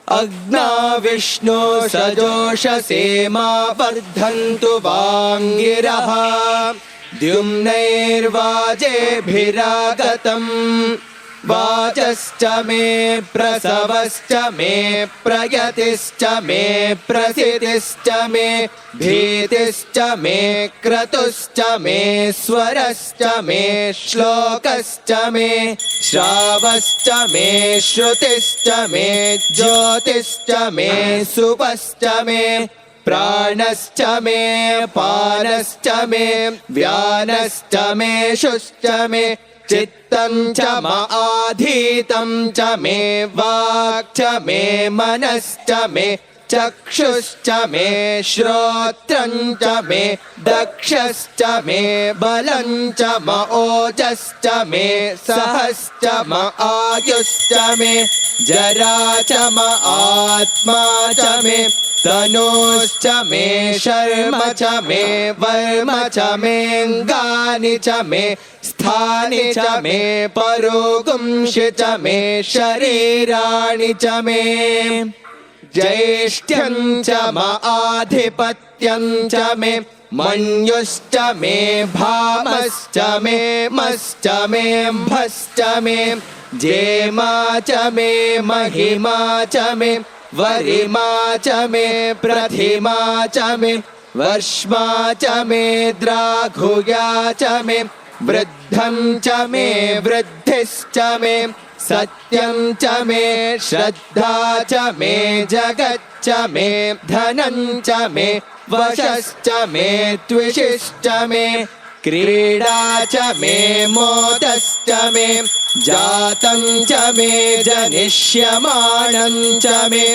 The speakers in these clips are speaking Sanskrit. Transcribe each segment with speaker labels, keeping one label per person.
Speaker 1: अग्ना विष्णो सजोषसे मा वर्धन्तु वाङ्गिरः द्युम्नैर्वाजेभिरागतम् वाचश्च मे प्रसवश्च मे प्रयतिश्च मे प्रसिद्धिश्च मे भीतिश्च मे क्रतुश्च मे स्वरश्च मे श्लोकश्च मे श्रावश्च मे श्रुतिश्च मे ज्योतिश्च मे सुपश्च मे प्राणश्च मे पानश्च मे व्यानश्च मे शुश्च मे चित्तं च आधीतं च मे वाक् च मे मनश्च मे चक्षुश्च मे श्रोत्रं च मे दक्षश्च मे बलं च ओजश्च मे सहश्च आयुश्च मे जरा च आत्मा च मे तनोश्च मे शर्म च मे वर्म च मेऽङ्गानि च मे स्थानि च मे परोगुंषि च मे शरीराणि च मे ज्येष्ठ्यं च आधिपत्यं च मे मन्युश्च मे भामश्च मे मश्च मे भश्च मे जेमा च मे महिमा च मे वरिमा च मे प्रथिमा च मे वर्ष्मा च मे द्राघुया च मे वृद्धं च मे वृद्धिश्च मे सत्यं च मे श्रद्धा च मे जगच्च मे धनं च मे वशश्च मे त्विषिश्च मे क्रीडा च मे मोदश्च मे जातं च मे जनिष्यमाणं च मे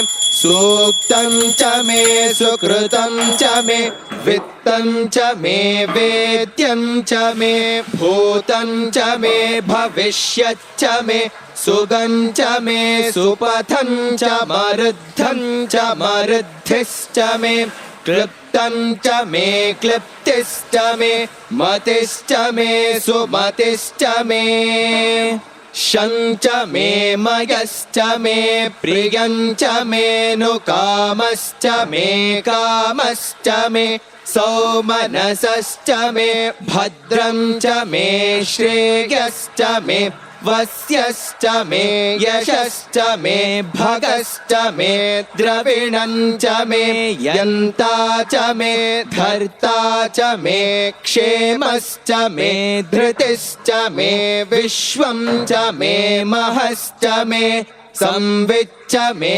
Speaker 1: सूक्तं च मे सुकृतं च मे वित्तं च मे वेद्यं च मे भूतं च मे भविष्यच्च मे सुगं च मे सुपथं च मरुद्धं च मरुद्धिश्च मे क्लृप्तं च मे क्लिप्तिश्च मे मतिश्च मे सुमतिश्च मे शं च मे मयश्च मे प्रियं च मे नुकामश्च मे कामश्च मे सौमनसश्च मे भद्रं च मे श्रेयश्च मे वस्यश्च मे यशश्च मे भगश्च मे द्रविणं च मे यन्ता च मे धर्ता च मे क्षेमश्च मे धृतिश्च मे विश्वं च मे महश्च मे संविच्च मे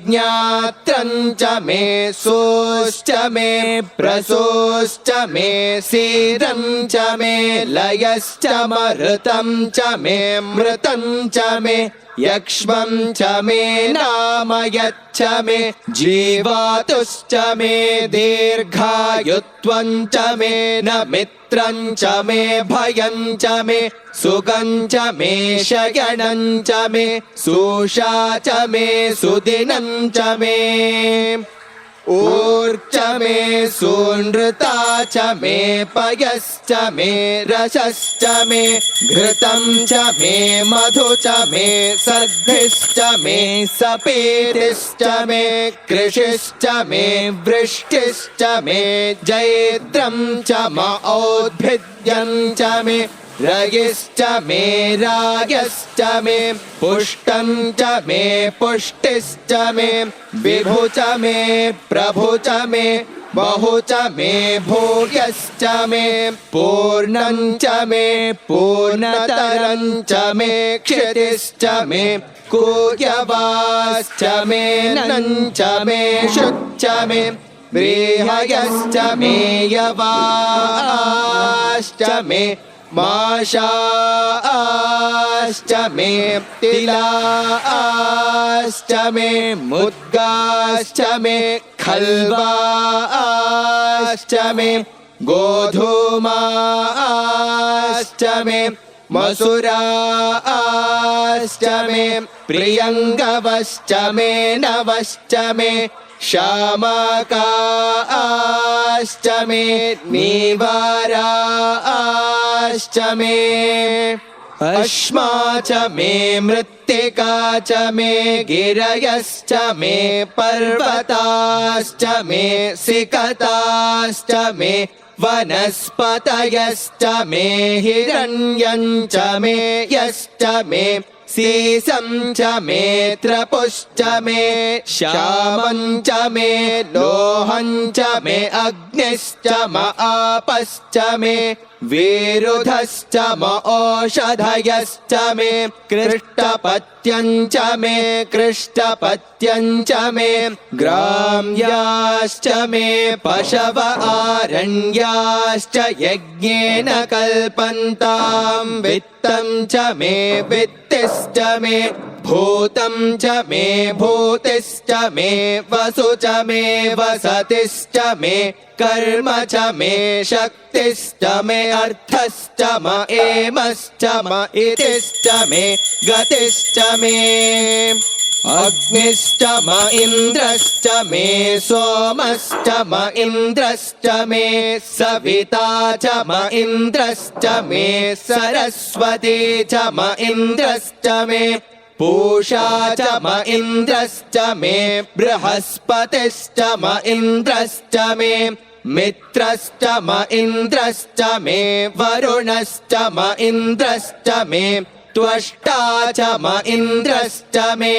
Speaker 1: ज्ञात्रं च मे सोश्च मे प्रसोश्च मे सीदं च मे लयश्च मरुतं च मे मृतं च मे यक्ष्मं च मे नामयच्च मे जीवातुश्च मे दीर्घायुत्वं च मे न मित्रं च मे भयं च मे सुगं च मे शयनं च मे सूषा च मे सुदिनं च मे ऊर्च मे सूनृता च मे पयश्च मे रसश्च मे घृतं च मे मधु च मे सर्धिश्च मे सपीतिश्च मे कृषिश्च मे वृष्टिश्च मे जैत्रं च औद्भिद्यं च मे रयिश्च मे रायश्च मे पुष्टं च मे पुष्टिश्च मे विभु च मे प्रभु च मे बहु च मे भूयश्च मे पूर्णं च मे पूर्णतरं च मे क्षितिश्च मे कूयवाश्च मे नं च मे शुच्च मे व्रीहयश्च मे यवाश्च मे माशाश्च मे तिलाश्च मे मुद्गाश्च मे खल्वाश्च मे गोधूमाश्च मे मसुराश्च मे प्रियङ्गवश्च मे नवश्च मे श्यामाकाश्च मे नीवाराश्च मे अश्मा च मे मृत्तिका च मे गिरयश्च मे पर्वताश्च मे सिकताश्च मे वनस्पतयश्च मे हिरण्यं च मे यश्च मे सीसं च मे त्रपुश्च मे श्यामं च मे लोहं च मे अग्निश्च म आपश्च मे विरुधश्च म ओषधयश्च मे कृष्टपत्यं च मे कृष्टपत्यं च मे ग्राम्याश्च मे पशव आरण्याश्च यज्ञेन कल्पन्तां वित्तं च मे वित्तिश्च मे भूतं च मे भूतिश्च मे वसु च मे वसतिश्च मे कर्म च मे शक्तिश्च मे अर्थश्च म एमश्च म इतिश्च मे गतिश्च मे अग्निश्च म इन्द्रश्च मे सोमश्च म इन्द्रश्च मे सविता च म इन्द्रश्च मे सरस्वती च म इन्द्रश्च मे पूषा च म इन्द्रश्च मे बृहस्पतिश्च म इन्द्रश्च मे मित्रश्च म इन्द्रश्च मे वरुणश्च म इन्द्रश्च मे त्वष्टा च म इन्द्रश्च मे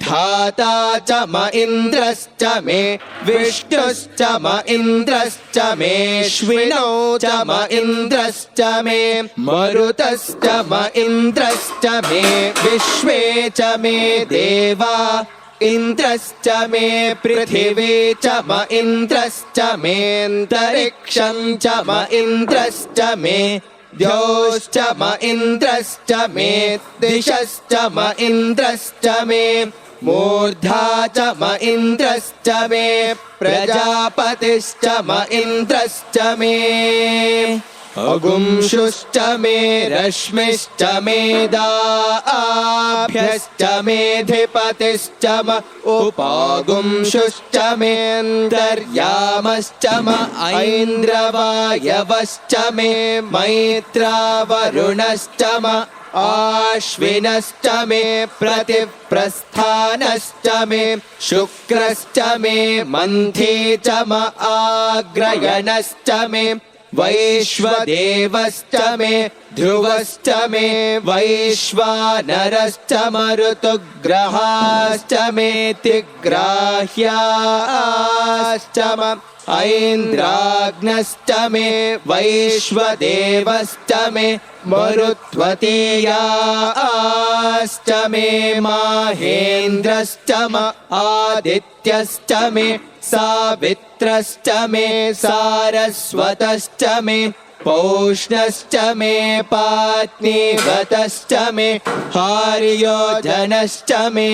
Speaker 1: धाता च म इन्द्रश्च मे विष्णुश्च म इन्द्रश्च मेऽश्विनौ च म इन्द्रश्च मे मरुतश्च म इन्द्रश्च मे विश्वे च मे देवा इन्द्रश्च मे पृथिवी च म इन्द्रश्च मेऽन्तरिक्षं च म इन्द्रश्च मे द्यौश्च म इन्द्रश्च मे दिशश्च म इन्द्रश्च मे मूर्धा च म इन्द्रश्च मे प्रजापतिश्च म इन्द्रश्च मे अगुंशुश्च मे रश्मिश्च मेधाभ्यश्च मेधिपतिश्च म उपागुंशुश्च मेऽन्तर्यामश्च म ऐन्द्रवायवश्च मे मैत्रावरुणश्च म आश्विनश्च मे प्रतिप्रस्थानश्च मे शुक्रश्च मे मन्थी च म आग्रयणश्च मे वैश्वदेवश्च मे ध्रुवश्च मे वैश्वानरश्च मरुतुग्रहाश्च मेऽतिग्राह्याश्च म ऐन्द्राग्नश्च मे वैश्वदेवश्च मे मरुत्वतीयाश्च मे माहेन्द्रश्च म आदित्यश्च मे सावित्रश्च मे सारस्वतश्च मे पौष्णश्च मे पात्नीवतश्च मे हार्योजनश्च मे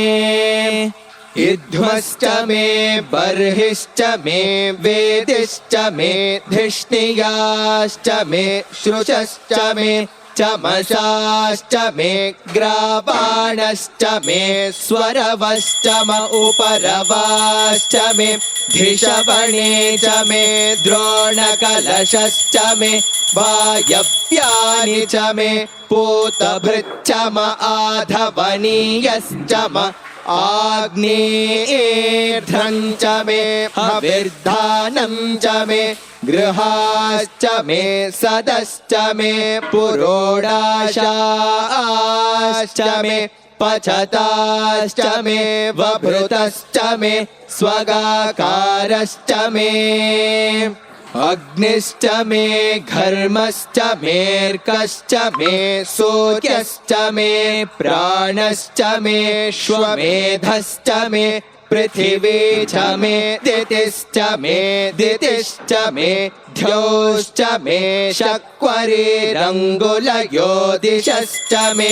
Speaker 1: इध्वश्च मे बर्हिश्च मे वेदिश्च मे धिष्णियाश्च मे श्रुचश्च मे चमसाश्च मे ग्रावाणश्च मे स्वरवश्च म उपरवाश्च मे धिषवणे च मे द्रोणकलशश्च मे वायव्यानि च मे पूतभृच्च म आधवनीयश्च म आग्नेयेर्ध्रं च मे हविर्धानं च मे गृहाश्च मे सदश्च मे पुरोडाशाश्च मे पचताश्च मे वभृतश्च मे स्वगाकारश्च मे अग्निश्च मे घर्मश्च मेऽर्कश्च मे सूर्यश्च मे प्राणश्च मे श्वमेधश्च मे पृथिवी च मे दितिश्च मे दितिश्च मे द्यौश्च मे शक्वरीरङ्गुलयो दिशश्च मे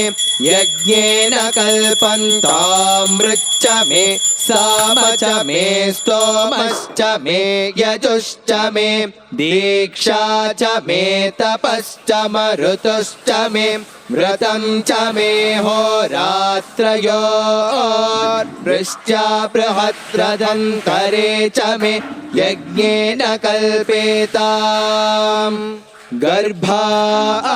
Speaker 1: यज्ञेन कल्पन्तामृच्च मे साम च मे स्तोमश्च मे यजुश्च मे दीक्षा च मे तपश्च मरुतुश्च मे व्रतं च मे होरात्रयोर्वृष्ट्या बृहद्रदन्तरे च मे यज्ञेन कल्पेताम् गर्भाश्च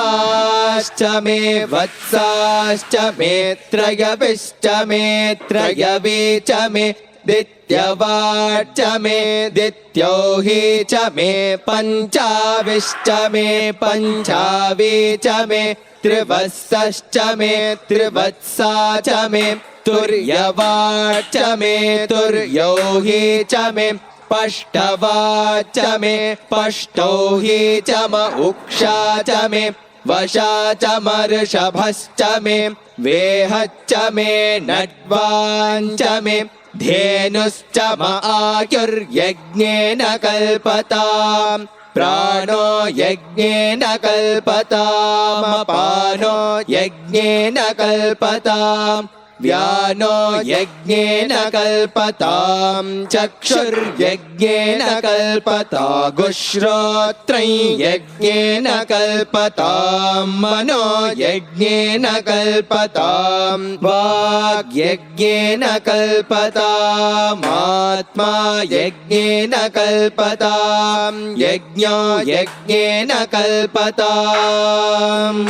Speaker 1: वत्साश्च मे वत्साश्च मे त्रयविश्च मे त्रयवी च मे दित्यवाच्च मे दित्योहि च मे पञ्चाविश्च मे पञ्चावी च मे त्रिवत्सश्च मे त्रिवत्सा च मे तुर्यवाच्च मे तुर्योहि च मे पष्टवाच्च मे पष्टौहि च म उक्षा च मे वशा च मर्षभश्च मे वेहच्च मे नट्वाञ्च मे धेनुश्च म आयुर्यज्ञेन कल्पताम् प्राणो यज्ञेन कल्पताम् अपानो यज्ञेन कल्पताम् व्यानो यज्ञेन कल्पताम् चक्षुर्यज्ञेन कल्पतागुश्रोत्रं यज्ञेन कल्पताम् मनो यज्ञेन कल्पताम् वाग्यज्ञेन कल्पताम् आत्मा यज्ञेन कल्पताम् यज्ञो यज्ञेन कल्पताम्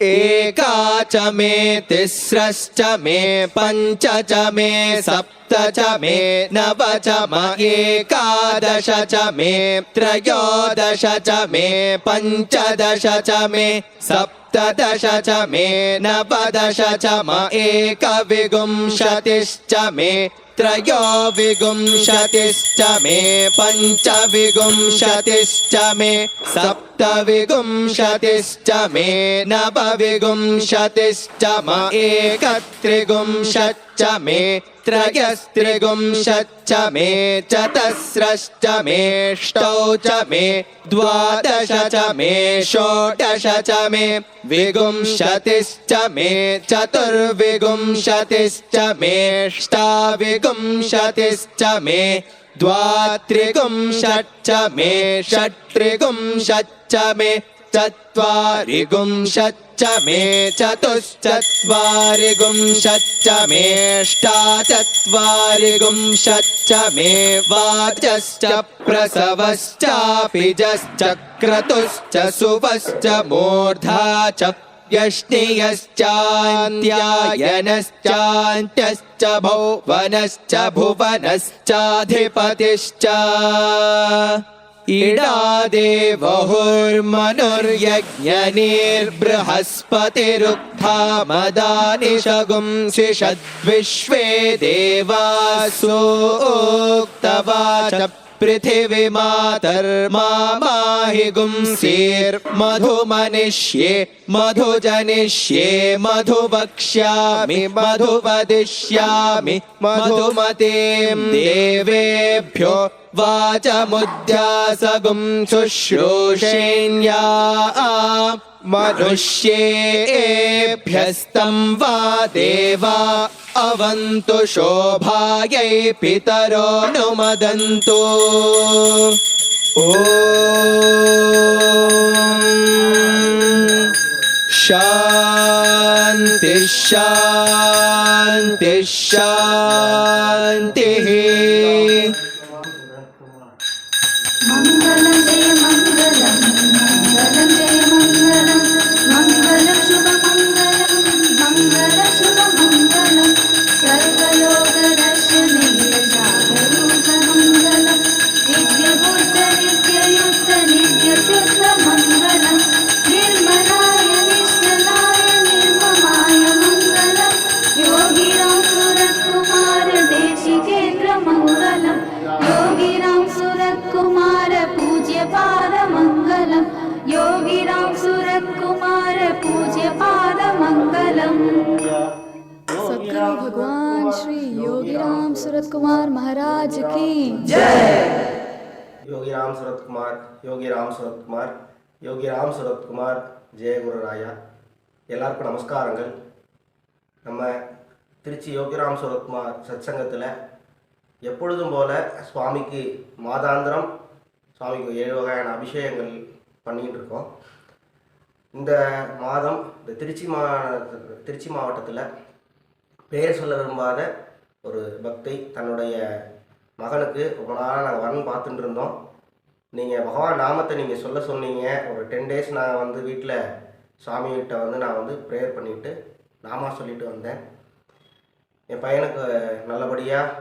Speaker 1: एका च मे तिस्रश्च मे पञ्च च मे सप्त च मे नव च म एकादश च मे त्रयोदश च मे पञ्चदश च मे सप्तदश च मे नवदश च म एकविंशतिश्च मे त्रयोविंशतिश्च मे पञ्चविंशतिश्च मे सप्तविंशतिश्च मे नवविंशतिश्च म एकत्रिंशच्च मे त्रयस्त्रिंशच्च मे चतस्रश्च मे ष्टौ च मे द्वादश च मे षोडश च मे विंशतिश्च मे चतुर्विंशतिश्च मे ष्टाविंशतिश्च मे द्वात्रिंशच्च मे षट्त्रिंशच्च मे चत्वारिंशच्च मे चतुश्चत्वारिंशच्च मे अष्टाचत्वारिंशच्च मे वाचश्च प्रसवश्चापिजश्च क्रतुश्च सुवश्च मूर्धा च यष्णियश्चान्त्यायनश्चान्त्यश्च भुवनश्च भुवनश्चाधिपतिश्च इडादेवहुर्मनुर्यज्ञनिर्बृहस्पतिरुक्था मदानि शगुंसि षद्विश्वे देवासोक्तवाच पृथिवी मातर्माहि गुंसीर्मधुमनिष्ये मधुजनिष्ये मधुवक्ष्यामि मधुवदिष्यामि मधुमतीं देवेभ्यो वाचमुद्यासगुं शुश्रूषेण्या मनुष्येभ्यस्तं वा देवा अवन्तु शोभायै पितरो नुमदन्तु ॐ शान्ति शान्ति शान्तिः
Speaker 2: मंगलम जय मंगलम मंगलम जय मंगलम मंगलम शुभ मंगलम मंगलम शुभ मंगलम सर्वलोक दर्शने जागरूक मंगलम नित्य बुद्ध नित्य युक्त नित्य शुद्ध मंगलम निर्मलाय निश्चलाय निर्ममाय मंगलम योगिराम सूरत कुमार देशिकेन्द्र मंगलम योगिराम सूरत कुमार पूज्य पाद मंगलम योगिराम सूरत कुमार पूज्य पाद मंगलम। सद्गुरु भगवान श्री योगिराम सूरत कुमार महाराज की जय।
Speaker 3: योगिराम सूरत कुमार योगिराम सूरत कुमार योगिराम सूरत कुमार जय गुरुराया எல்லாருக்கும் நமஸ்காரங்கள். நம்ம திருச்சி யோகிராம் सूरत कुमार சத்சங்கத்தில் எப்பொழுதும் போல சுவாமிக்கு மாதாந்திரம் சுவாமிக்கு 7 வகையான அபிஷேகங்கள் பண்ணிக்கிட்டு இருக்கோம். இந்த மாதம் இந்த திருச்சி மாவட்டத்தில் பெயர் சொல்ல விரும்பாத ஒரு பக்தை தன்னுடைய மகனுக்கு ரொம்ப நாளாக நாங்கள் வரணும் பார்த்துட்டு இருந்தோம். நீங்கள் பகவான் நாமத்தை நீங்கள் சொல்ல சொன்னீங்க. ஒரு 10 days நாங்கள் வந்து வீட்டில் சுவாமிகிட்ட வந்து நான் வந்து ப்ரேயர் பண்ணிவிட்டு நாமா சொல்லிட்டு வந்தேன். என் பையனுக்கு நல்லபடியாக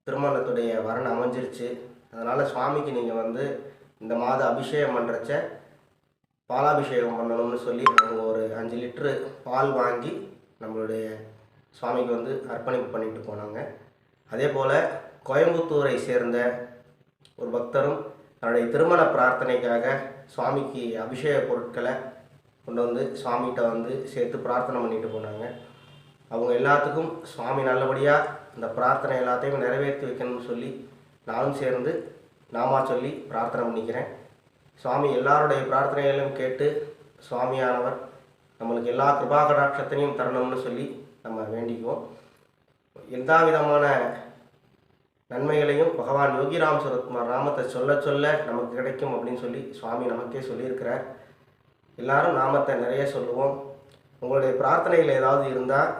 Speaker 3: திருமணத்துடைய வரன் அமைஞ்சிருச்சு. அதனால் சுவாமிக்கு நீங்கள் வந்து இந்த மாத அபிஷேகம் பண்ணுறச்ச பாலாபிஷேகம் பண்ணணும்னு சொல்லி அவங்க ஒரு 5 லிட்ரு பால் வாங்கி நம்மளுடைய சுவாமிக்கு வந்து அர்ப்பணிப்பு பண்ணிட்டு போனாங்க. அதே போல் கோயம்புத்தூரை சேர்ந்த ஒரு பக்தரும் தன்னுடைய திருமண பிரார்த்தனைக்காக சுவாமிக்கு அபிஷேக பொருட்களை கொண்டு வந்து சுவாமிகிட்ட வந்து சேர்த்து பிரார்த்தனை பண்ணிட்டு போனாங்க. அவங்க எல்லாத்துக்கும் சுவாமி நல்லபடியாக இந்த பிரார்த்தனை எல்லாத்தையும் நிறைவேற்றி வைக்கணும்னு சொல்லி நானும் சேர்ந்து நாமா சொல்லி பிரார்த்தனை பண்ணிக்கிறேன். சுவாமி எல்லாருடைய பிரார்த்தனைகளையும் கேட்டு சுவாமியானவர் நம்மளுக்கு எல்லா கிருபா கடாட்சத்தையும் தரணும்னு சொல்லி நம்ம வேண்டிக்குவோம். எல்லா விதமான நன்மைகளையும் பகவான் யோகிராம் சுரத்குமார் நாமத்தை சொல்ல சொல்ல நமக்கு கிடைக்கும் அப்படின்னு சொல்லி சுவாமி நமக்கே சொல்லியிருக்கிறார். எல்லாரும் நாமத்தை நிறைய சொல்லுவோம். உங்களுடைய பிரார்த்தனைகள் ஏதாவது இருந்தால்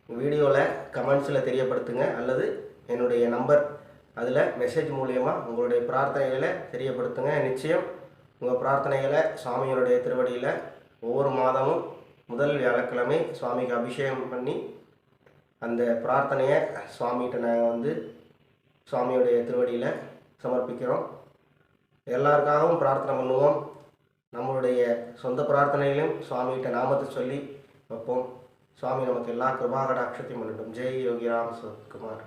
Speaker 3: வீடியோவில் கமெண்ட்ஸில் தெரியப்படுத்துங்க, அல்லது என்னுடைய நம்பர் அதில் மெசேஜ் மூலியமாக உங்களுடைய பிரார்த்தனைகளை தெரியப்படுத்துங்க. நிச்சயம் உங்கள் பிரார்த்தனைகளை சுவாமியோடைய திருவடியில் ஒவ்வொரு மாதமும் முதல் வியாழக்கிழமை சுவாமிக்கு அபிஷேகம் பண்ணி அந்த பிரார்த்தனையை சுவாமிகிட்ட நாங்கள் வந்து சுவாமியோடைய திருவடியில் சமர்ப்பிக்கிறோம். எல்லாருக்காகவும் பிரார்த்தனை பண்ணுவோம். நம்மளுடைய சொந்த பிரார்த்தனைகளையும் சுவாமிகிட்ட நாமத்தை சொல்லி வைப்போம். சுவாமி நமக்கு எல்லா கிருபா கடாட்சத்தையும் பண்ணட்டும். ஜெய் யோகிராம் சுரத்குமார்.